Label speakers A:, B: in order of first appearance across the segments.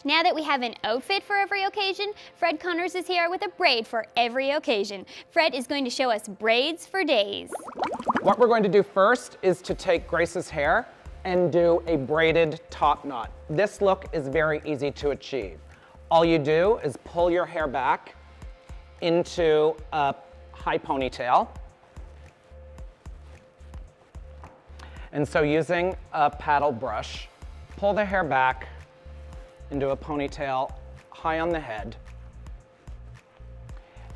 A: Now that we have an outfit for every occasion, Fred Connors is here with a braid for every occasion. Fred is going to show us braids for days.
B: What we're going to do first is to take Grace's hair and do a braided top knot. This look is very easy to achieve. All you do is pull your hair back into a high ponytail. And so using a paddle brush, pull the hair back into a ponytail high on the head.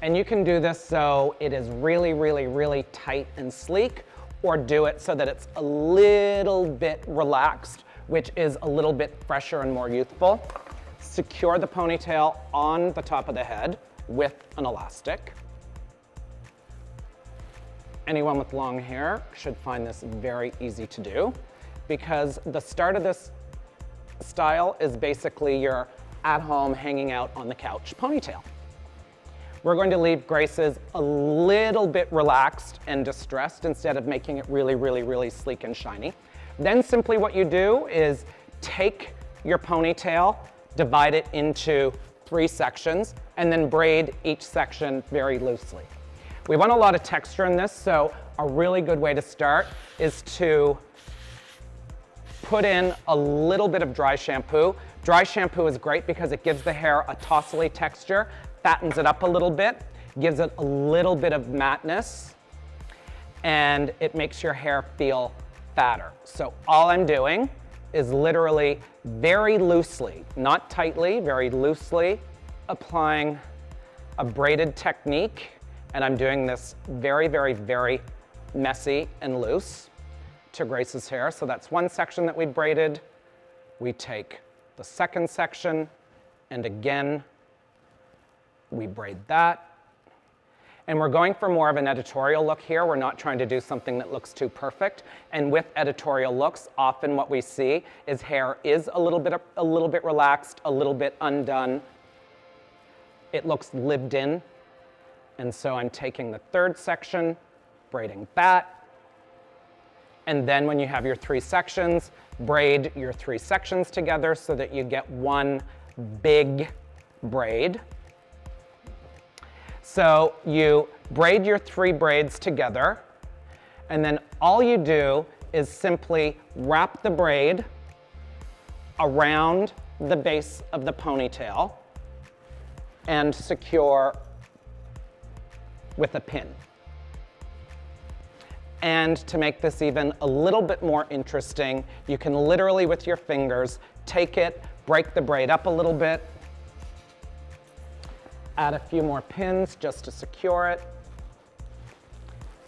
B: And you can do this so it is really, really, really tight and sleek, or do it so that it's a little bit relaxed, which is a little bit fresher and more youthful. Secure the ponytail on the top of the head with an elastic. Anyone with long hair should find this very easy to do, because the start of this style is basically your at-home hanging out on the couch ponytail. We're going to leave Grace's a little bit relaxed and distressed instead of making it really, really, really sleek and shiny. Then simply what you do is take your ponytail, divide it into 3 sections, and then braid each section very loosely. We want a lot of texture in this, so a really good way to start is to put in a little bit of dry shampoo. Dry shampoo is great because it gives the hair a tously texture, fattens it up a little bit, gives it a little bit of matteness, and it makes your hair feel fatter. So all I'm doing is literally very loosely, not tightly, very loosely applying a braided technique. And I'm doing this very, very, very messy and loose to Grace's hair. So that's one section that we braided. We take the second section, and again, we braid that. And we're going for more of an editorial look here. We're not trying to do something that looks too perfect. And with editorial looks, often what we see is hair is a little bit relaxed, a little bit undone. It looks lived in. And so I'm taking the third section, braiding that. And then when you have your 3 sections, braid your 3 sections together so that you get one big braid. So you braid your 3 braids together, and then all you do is simply wrap the braid around the base of the ponytail and secure with a pin. And to make this even a little bit more interesting, you can literally with your fingers take it, break the braid up a little bit, add a few more pins just to secure it,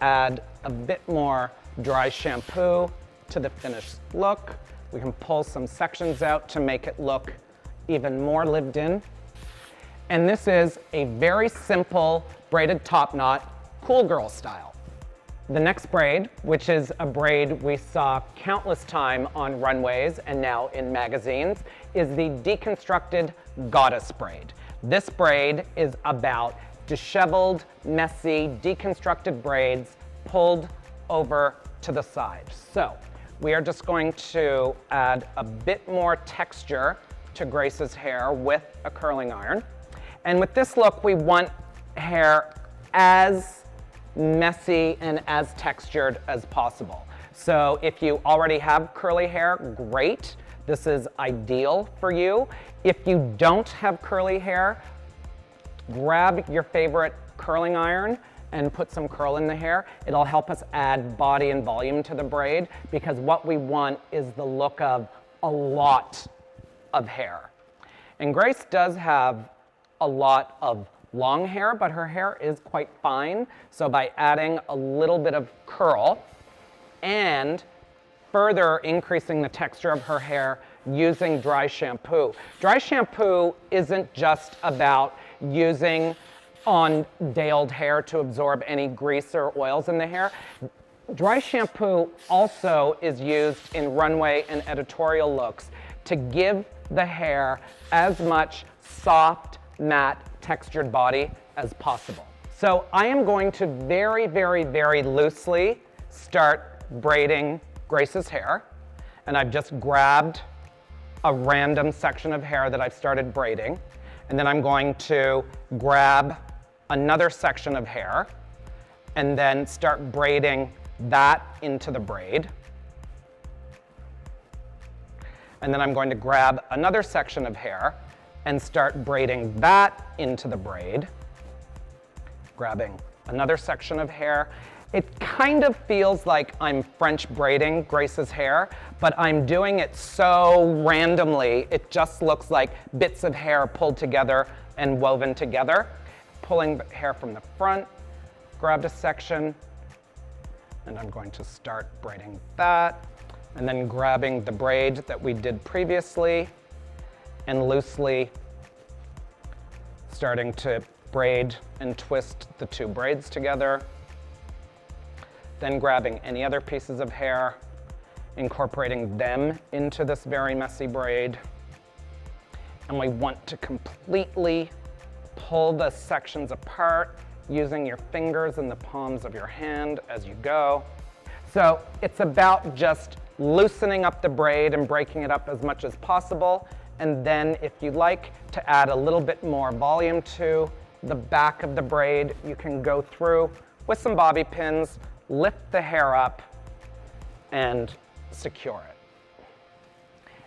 B: add a bit more dry shampoo to the finished look. We can pull some sections out to make it look even more lived in. And this is a very simple braided top knot, cool girl style. The next braid, which is a braid we saw countless time on runways and now in magazines, is the deconstructed goddess braid. This braid is about disheveled, messy, deconstructed braids pulled over to the side. So we are just going to add a bit more texture to Grace's hair with a curling iron. And with this look, we want hair as messy and as textured as possible. So if you already have curly hair, great. This is ideal for you. If you don't have curly hair, grab your favorite curling iron and put some curl in the hair. It'll help us add body and volume to the braid, because what we want is the look of a lot of hair. And Grace does have a lot of long hair, but her hair is quite fine. So by adding a little bit of curl and further increasing the texture of her hair using dry shampoo. Dry shampoo isn't just about using on-day-old hair to absorb any grease or oils in the hair. Dry shampoo also is used in runway and editorial looks to give the hair as much soft, matte, textured body as possible. So I am going to very, very, very loosely start braiding Grace's hair. And I've just grabbed a random section of hair that I've started braiding, and then I'm going to grab another section of hair and then start braiding that into the braid. And then I'm going to grab another section of hair and start braiding that into the braid. Grabbing another section of hair. It kind of feels like I'm French braiding Grace's hair, but I'm doing it so randomly, it just looks like bits of hair pulled together and woven together. Pulling the hair from the front, grabbed a section, and I'm going to start braiding that, and then grabbing the braid that we did previously and loosely starting to braid and twist the two braids together. Then grabbing any other pieces of hair, incorporating them into this very messy braid. And we want to completely pull the sections apart using your fingers and the palms of your hand as you go. So it's about just loosening up the braid and breaking it up as much as possible. And then if you like to add a little bit more volume to the back of the braid, you can go through with some bobby pins, lift the hair up, and secure it.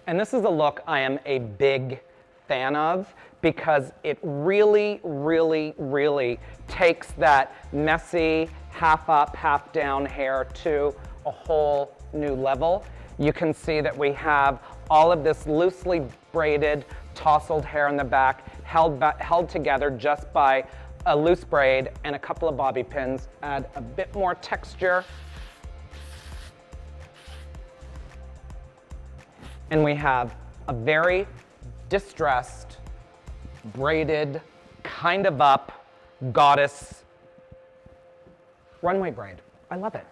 B: And this is a look I am a big fan of because it really, really, really takes that messy, half up, half down hair to a whole new level. You can see that we have all of this loosely braided, tousled hair in the back, held together just by a loose braid and a couple of bobby pins. Add a bit more texture. And we have a very distressed, braided, kind of up, goddess runway braid. I love it.